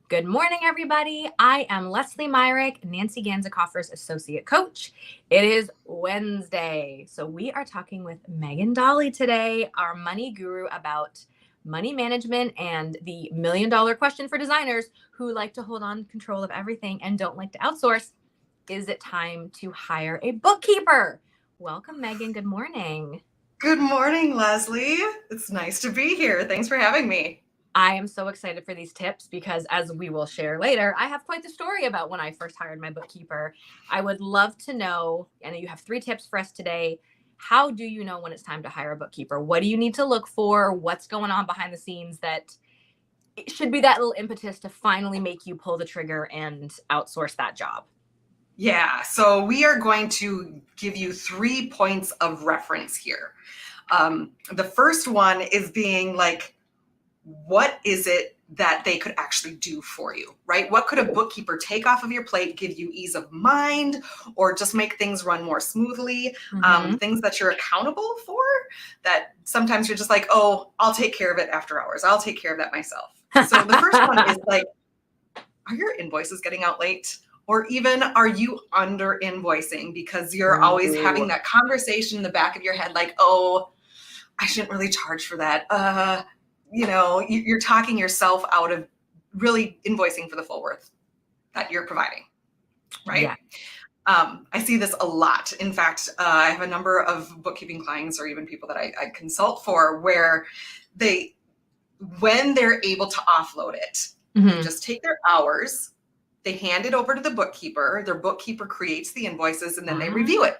Good morning, everybody. I am Lesley Myrick, Nancy Ganzikoffer's associate coach. It is Wednesday, so we are talking with Megan Dahle today, our money guru, about money management and the million-dollar question for designers who like to hold on control of everything and don't like to outsource. Is it time to hire a bookkeeper? Welcome, Megan. Good morning. Good morning, Lesley. It's nice to be here. Thanks for having me. I am so excited for these tips because, as we will share later, I have quite the story about when I first hired my bookkeeper. I would love to know, and you have 3 tips for us today. How do you know when it's time to hire a bookkeeper? What do you need to look for? What's going on behind the scenes that it should be that little impetus to finally make you pull the trigger and outsource that job? Yeah, so we are going to give you 3 points of reference here. The first one is being like, what is it that they could actually do for you, right? What could a bookkeeper take off of your plate, give you ease of mind, or just make things run more smoothly? Things that you're accountable for, that sometimes you're just like, oh, I'll take care of it after hours. I'll take care of that myself. So the first one is like, are your invoices getting out late? Or even, are you under invoicing because you're always having that conversation in the back of your head, like, oh, I shouldn't really charge for that. You're talking yourself out of really invoicing for the full worth that you're providing, right? Yeah. I see this a lot. In fact, I have a number of bookkeeping clients or even people that I consult for where when they're able to offload it, they just take their hours, they hand it over to the bookkeeper, their bookkeeper creates the invoices, and then they review it.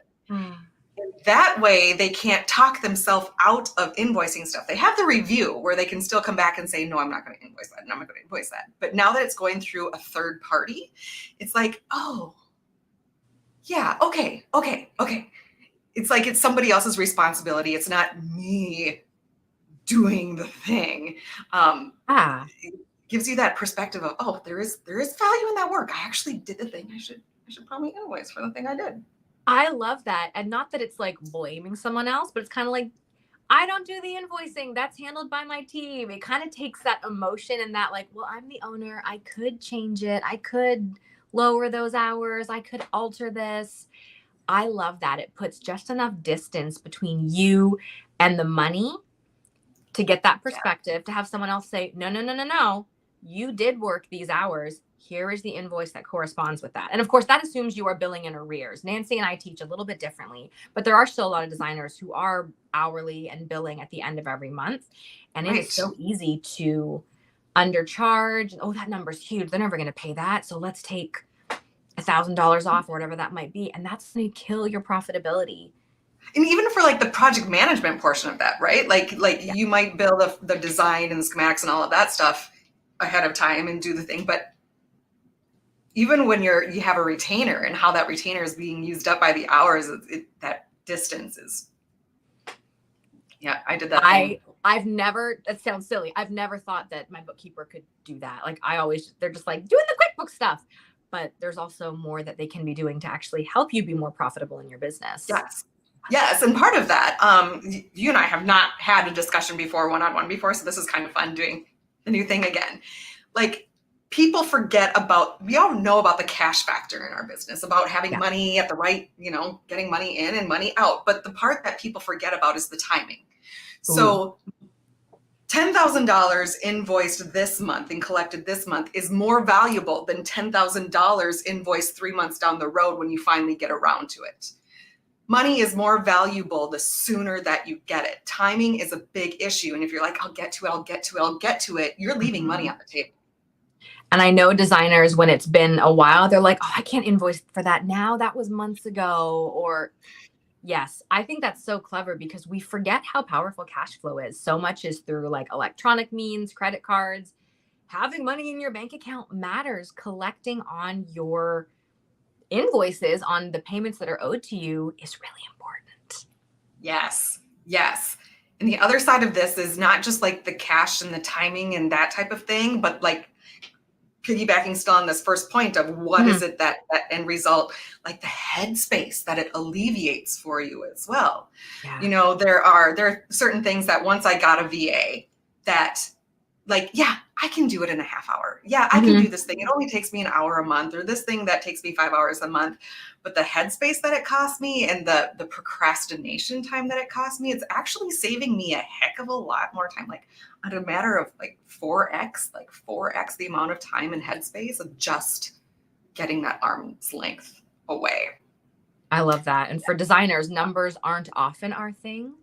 That way, they can't talk themselves out of invoicing stuff. They have the review where they can still come back and say, no, I'm not going to invoice that. No, I'm not going to invoice that. But now that it's going through a third party, it's like, oh, yeah, okay. It's like it's somebody else's responsibility. It's not me doing the thing. It gives you that perspective of, oh, there is value in that work. I actually did the thing. I should probably invoice for the thing I did. I love that. And not that it's like blaming someone else, but it's kind of like, I don't do the invoicing. That's handled by my team. It kind of takes that emotion and that like, well, I'm the owner. I could change it. I could lower those hours. I could alter this. I love that. It puts just enough distance between you and the money to get that perspective, to have someone else say, no. You did work these hours. Here is the invoice that corresponds with that. And of course, that assumes you are billing in arrears. Nancy and I teach a little bit differently, but there are still a lot of designers who are hourly and billing at the end of every month. And it is so easy to undercharge. Oh, that number's huge. They're never going to pay that. So let's take $1,000 off or whatever that might be. And that's going to kill your profitability. And even for like the project management portion of that, right? Like you might build the design and the schematics and all of that stuff ahead of time and do the thing. But even when you have a retainer and how that retainer is being used up by the hours, that distance is, I did that. I've never, that sounds silly. I've never thought that my bookkeeper could do that. Like they're just like doing the QuickBooks stuff, but there's also more that they can be doing to actually help you be more profitable in your business. Yes. And part of that, you and I have not had a discussion before, one-on-one before. So this is kind of fun doing the new thing again. Like people forget we all know about the cash factor in our business, about having money at the right, getting money in and money out. But the part that people forget about is the timing. So $10,000 invoiced this month and collected this month is more valuable than $10,000 invoiced 3 months down the road when you finally get around to it. Money is more valuable the sooner that you get it. Timing is a big issue. And if you're like, I'll get to it, you're leaving money on the table. And I know designers, when it's been a while, they're like, oh, I can't invoice for that now. That was months ago. Or yes, I think that's so clever because we forget how powerful cash flow is. So much is through like electronic means, credit cards. Having money in your bank account matters. Collecting on your invoices, on the payments that are owed to you, is really important. Yes. And the other side of this is not just like the cash and the timing and that type of thing, but like piggybacking still on this first point of what is it that end result, like the headspace that it alleviates for you as well. There are certain things that once I got a VA that like, I can do it in a half hour. Yeah, I can do this thing. It only takes me an hour a month, or this thing that takes me 5 hours a month. But the headspace that it costs me and the procrastination time that it costs me, it's actually saving me a heck of a lot more time. Like on a matter of like 4x the amount of time and headspace of just getting that arm's length away. I love that. And for designers, numbers aren't often our thing.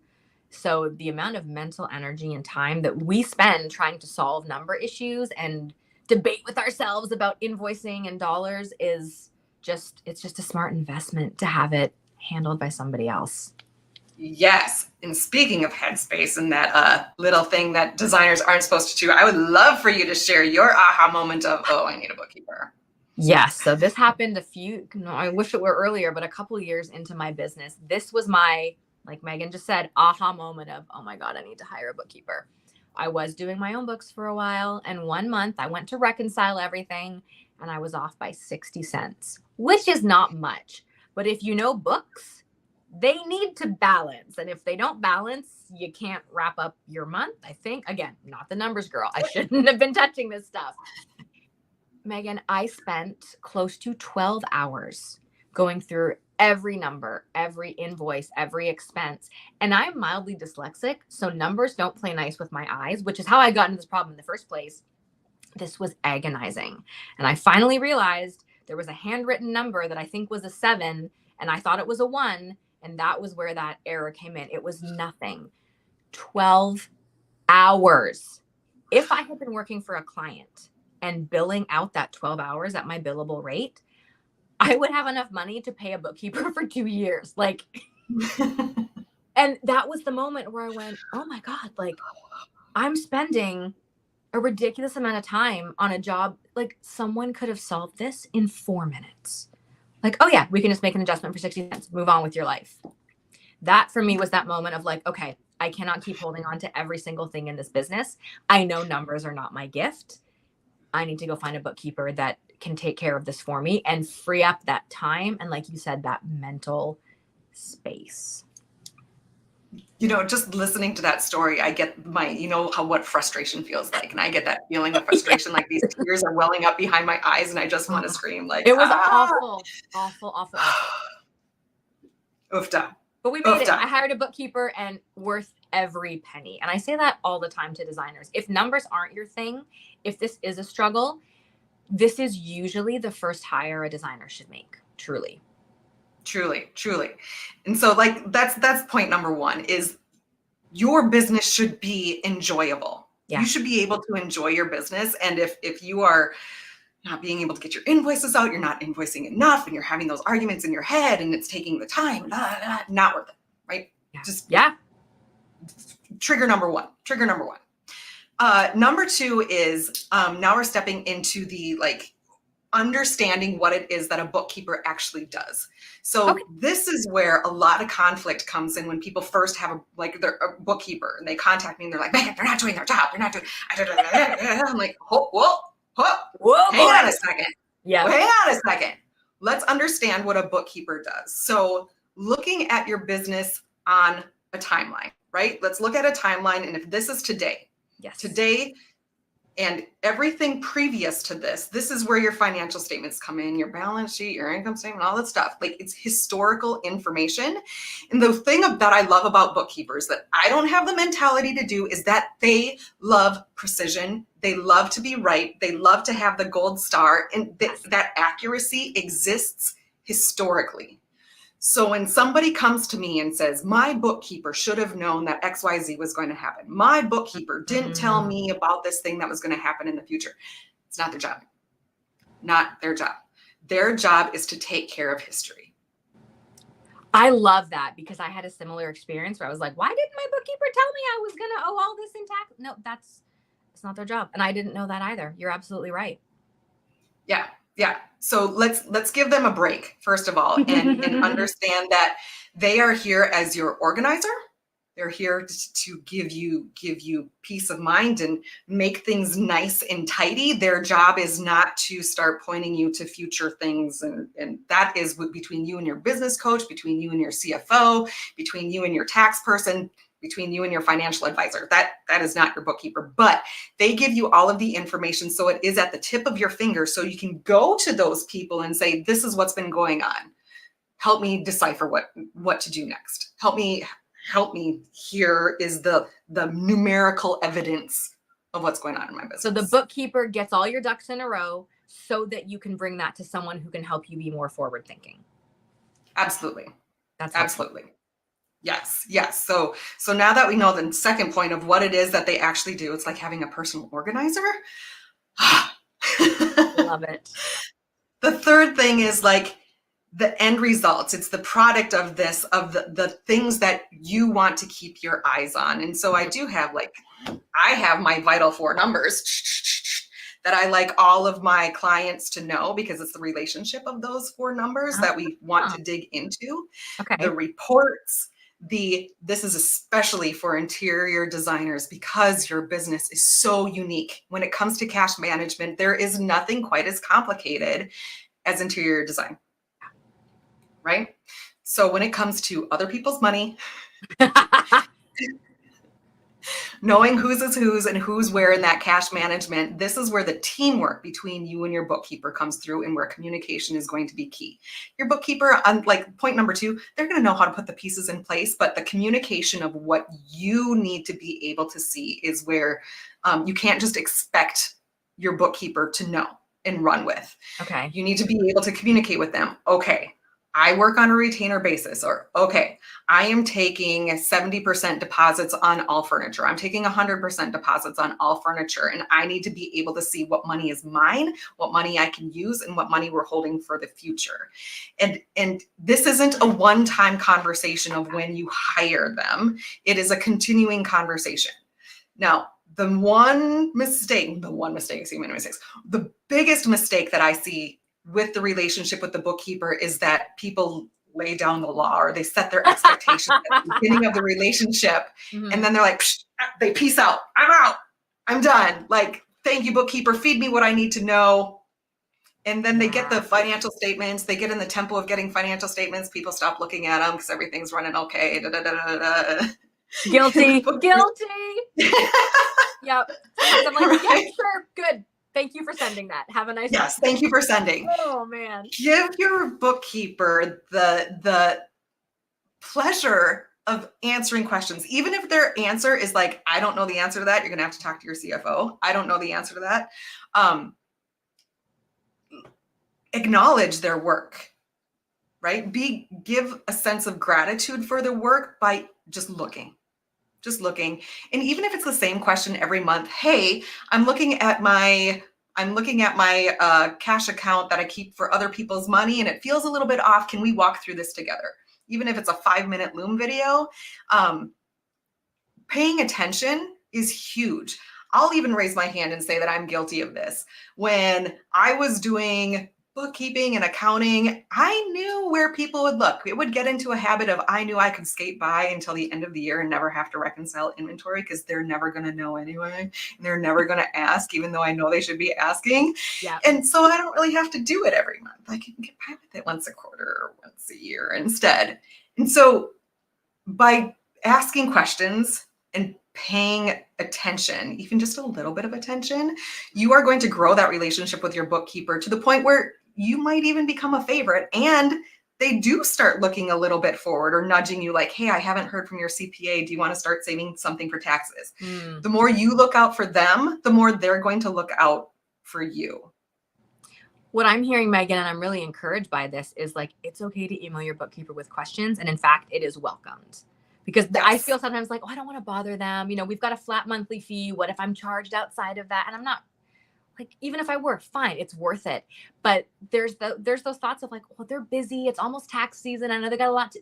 So the amount of mental energy and time that we spend trying to solve number issues and debate with ourselves about invoicing and dollars is it's just a smart investment to have it handled by somebody else. Yes. And speaking of headspace and that little thing that designers aren't supposed to do, I would love for you to share your aha moment of, oh, I need a bookkeeper. Yes. So this happened I wish it were earlier, but a couple of years into my business. This was my, like Megan just said, aha moment of, oh my God, I need to hire a bookkeeper. I was doing my own books for a while. And one month I went to reconcile everything and I was off by 60 cents, which is not much. But if you know books, they need to balance. And if they don't balance, you can't wrap up your month. I think, again, not the numbers girl. I shouldn't have been touching this stuff. Megan, I spent close to 12 hours going through every number, every invoice, every expense. And I'm mildly dyslexic, so numbers don't play nice with my eyes, which is how I got into this problem in the first place. This was agonizing. And I finally realized there was a handwritten number that I think was a 7, and I thought it was a 1, and that was where that error came in. It was nothing. 12 hours. If I had been working for a client and billing out that 12 hours at my billable rate, I would have enough money to pay a bookkeeper for 2 years. Like, and that was the moment where I went, oh my God, like I'm spending a ridiculous amount of time on a job. Like someone could have solved this in 4 minutes. Like, oh yeah, we can just make an adjustment for 60 cents, move on with your life. That for me was that moment of like, okay, I cannot keep holding on to every single thing in this business. I know numbers are not my gift. I need to go find a bookkeeper that can take care of this for me and free up that time. And like you said, that mental space. You know, just listening to that story, I get what frustration feels like. And I get that feeling of frustration, like these tears are welling up behind my eyes and I just want to scream like, it was awful. Oofda. But we made it. I hired a bookkeeper and worth every penny. And I say that all the time to designers. If numbers aren't your thing, if this is a struggle, this is usually the first hire a designer should make. Truly. And so like that's point number 1 is your business should be enjoyable. Yeah. You should be able to enjoy your business. And if you are not being able to get your invoices out, you're not invoicing enough, and you're having those arguments in your head and it's taking the time, not worth it, right? Yeah. Trigger number one. Number 2 is now we're stepping into the like understanding what it is that a bookkeeper actually does. So This is where a lot of conflict comes in when people first have a bookkeeper and they contact me and they're like, Megan, they're not doing their job. They're not doing. I'm like, whoa, hang on a second. Yeah. Hang on a second. Let's understand what a bookkeeper does. So looking at your business on a timeline, right? Let's look at a timeline. And if this is today, today and everything previous to this is where your financial statements come in, your balance sheet, your income statement, all that stuff. Like it's historical information. And the thing that I love about bookkeepers that I don't have the mentality to do is that they love precision. They love to be right. They love to have the gold star, and that accuracy exists historically. So when somebody comes to me and says, my bookkeeper should have known that XYZ was going to happen. My bookkeeper didn't tell me about this thing that was going to happen in the future. It's not their job. Not their job. Their job is to take care of history. I love that because I had a similar experience where I was like, why didn't my bookkeeper tell me I was going to owe all this in tax? No, it's not their job. And I didn't know that either. You're absolutely right. Yeah. So let's give them a break, first of all, and understand that they are here as your organizer. They're here to give you peace of mind and make things nice and tidy. Their job is not to start pointing you to future things. And that is between you and your business coach, between you and your CFO, between you and your tax person, between you and your financial advisor. That is not your bookkeeper, but they give you all of the information, so it is at the tip of your finger, so you can go to those people and say, this is what's been going on. Help me decipher what to do next. Help me. Here is the numerical evidence of what's going on in my business. So the bookkeeper gets all your ducks in a row so that you can bring that to someone who can help you be more forward thinking. Absolutely. That's absolutely helpful. Yes. So now that we know the second point of what it is that they actually do, it's like having a personal organizer. Love it. The third thing is like the end results. It's the product of this, of the things that you want to keep your eyes on. And so I do have I have my vital 4 numbers that I like all of my clients to know, because it's the relationship of those 4 numbers that we want to dig into. Okay. The reports, this is especially for interior designers, because your business is so unique. When it comes to cash management, there is nothing quite as complicated as interior design. Right? So when it comes to other people's money, knowing whose is whose and who's where in that cash management, this is where the teamwork between you and your bookkeeper comes through, and where communication is going to be key. Your bookkeeper, on like point number 2, they're going to know how to put the pieces in place, but the communication of what you need to be able to see is where you can't just expect your bookkeeper to know and run with. Okay. You need to be able to communicate with them. Okay, I work on a retainer basis, or okay, I am taking 70% deposits on all furniture. I'm taking 100% deposits on all furniture, and I need to be able to see what money is mine, what money I can use, and what money we're holding for the future. And this isn't a one-time conversation of when you hire them. It is a continuing conversation. Now, the biggest mistake that I see with the relationship with the bookkeeper is that people lay down the law, or they set their expectations at the beginning of the relationship. Mm-hmm. And then they're like, they peace out. I'm out. I'm done. Like, thank you, bookkeeper. Feed me what I need to know. And then they get the financial statements. They get in the tempo of getting financial statements. People stop looking at them because everything's running okay. Guilty. Yep. I'm like, yeah, sure. Good. Thank you for sending that. Have a nice day. Yes, thank you for sending. Oh, man. Give your bookkeeper the pleasure of answering questions. Even if their answer is like, I don't know the answer to that, you're going to have to talk to your CFO. I don't know the answer to that. Acknowledge their work, right? Give a sense of gratitude for their work by just looking. And even if it's the same question every month, hey, I'm looking at my cash account that I keep for other people's money, and it feels a little bit off. Can we walk through this together? Even if it's a 5-minute Loom video, paying attention is huge. I'll even raise my hand and say that I'm guilty of this. When I was doing bookkeeping and accounting, I knew where people would look. It would get into a habit of, I knew I could skate by until the end of the year and never have to reconcile inventory, because they're never going to know anyway. And they're never going to ask, even though I know they should be asking. Yeah. And so I don't really have to do it every month. I can get by with it once a quarter or once a year instead. And so by asking questions and paying attention, even just a little bit of attention, you are going to grow that relationship with your bookkeeper to the point where you might even become a favorite, and they do start looking a little bit forward or nudging you like, hey, I haven't heard from your CPA. Do you want to start saving something for taxes? The more you look out for them, the more they're going to look out for you. What I'm hearing, Megan, and I'm really encouraged by this, is like, it's okay to email your bookkeeper with questions. And in fact, it is welcomed. Because yes. I feel sometimes like, oh, I don't want to bother them. You know, we've got a flat monthly fee. What if I'm charged outside of that? And I'm not, like, even if I work, fine, it's worth it. But there's those thoughts of like, well, they're busy. It's almost tax season. I know they got a lot to.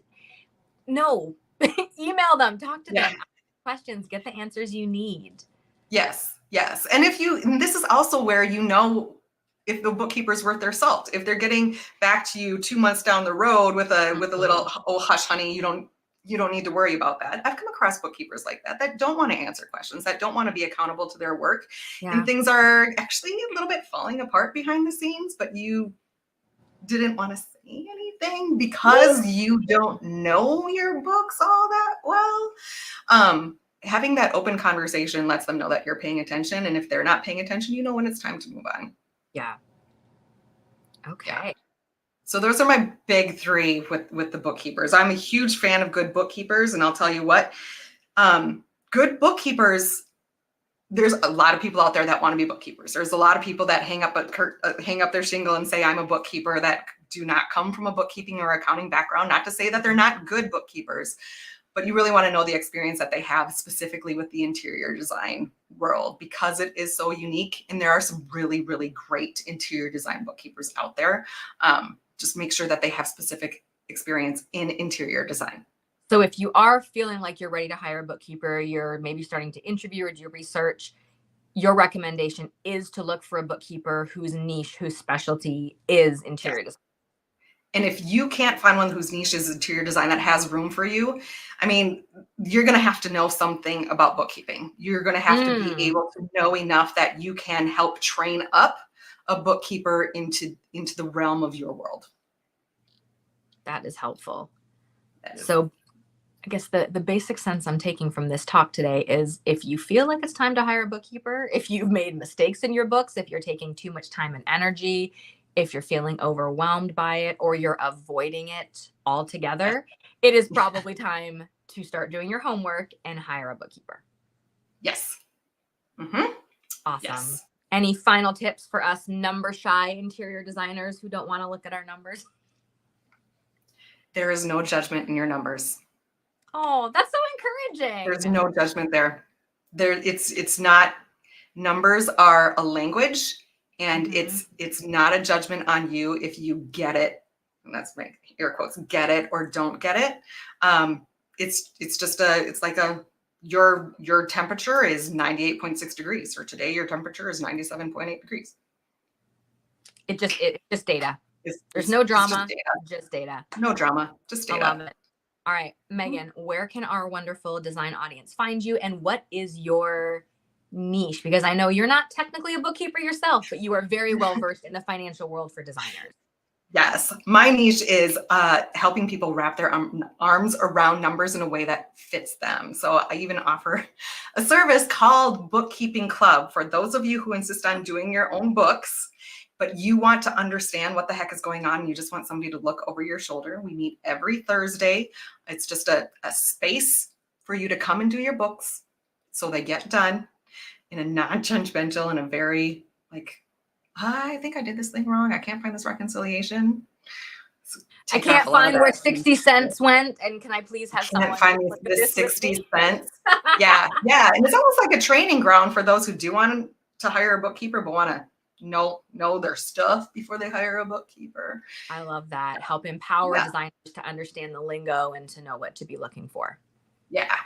No, email them, talk to them, ask questions, get the answers you need. Yes. And this is also where you know if the bookkeeper's worth their salt. If they're getting back to you 2 months down the road with a little, oh, hush, honey, you don't need to worry about that. I've come across bookkeepers like that don't want to answer questions, that don't want to be accountable to their work. Yeah. And things are actually a little bit falling apart behind the scenes, but you didn't want to say anything because you don't know your books all that well. Having that open conversation lets them know that you're paying attention. And if they're not paying attention, you know when it's time to move on. Yeah. Okay. Yeah. So those are my big three with the bookkeepers. I'm a huge fan of good bookkeepers, and I'll tell you what, good bookkeepers, there's a lot of people out there that want to be bookkeepers. There's a lot of people that hang up their shingle and say I'm a bookkeeper that do not come from a bookkeeping or accounting background. Not to say that they're not good bookkeepers, but you really want to know the experience that they have specifically with the interior design world, because it is so unique. And there are some really, really great interior design bookkeepers out there. Just make sure that they have specific experience in interior design. So if you are feeling like you're ready to hire a bookkeeper, you're maybe starting to interview or do research, your recommendation is to look for a bookkeeper whose niche, whose specialty is interior design. And if you can't find one whose niche is interior design that has room for you, I mean, you're going to have to know something about bookkeeping. You're going to have to be able to know enough that you can help train up a bookkeeper into the realm of your world. That is helpful. So I guess the basic sense I'm taking from this talk today is if you feel like it's time to hire a bookkeeper, if you've made mistakes in your books, if you're taking too much time and energy, if you're feeling overwhelmed by it, or you're avoiding it altogether, it is probably time to start doing your homework and hire a bookkeeper. Yes. Mm-hmm. Awesome. Yes. Any final tips for us number shy interior designers who don't want to look at our numbers? There is no judgment in your numbers. Oh, that's so encouraging. There's no judgment there. It's not, numbers are a language, and it's not a judgment on you if you get it. And that's my air quotes, get it or don't get it. It's like your temperature is 98.6 degrees, or today your temperature is 97.8 degrees. It's just data. There's no drama, just data. No drama, just data. I love it. All right, Megan, where can our wonderful design audience find you, and what is your niche? Because I know you're not technically a bookkeeper yourself, but you are very well versed in the financial world for designers. Yes, my niche is helping people wrap their arms around numbers in a way that fits them. So I even offer a service called Bookkeeping Club for those of you who insist on doing your own books, but you want to understand what the heck is going on. And you just want somebody to look over your shoulder. We meet every Thursday. It's just a space for you to come and do your books so they get done in a non-judgmental and a very I think I did this thing wrong. I can't find this reconciliation. I can't find where 60 cents went. And can I please have someone? Can't find this 60 cents. Yeah. And it's almost like a training ground for those who do want to hire a bookkeeper, but want to know their stuff before they hire a bookkeeper. I love that. Help empower designers to understand the lingo and to know what to be looking for. Yeah.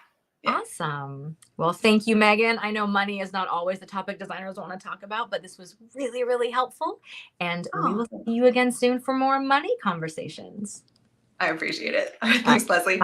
Awesome. Well, thank you, Megan. I know money is not always the topic designers want to talk about, but this was really, really helpful. And we will see you again soon for more money conversations. I appreciate it. Thanks, Lesley.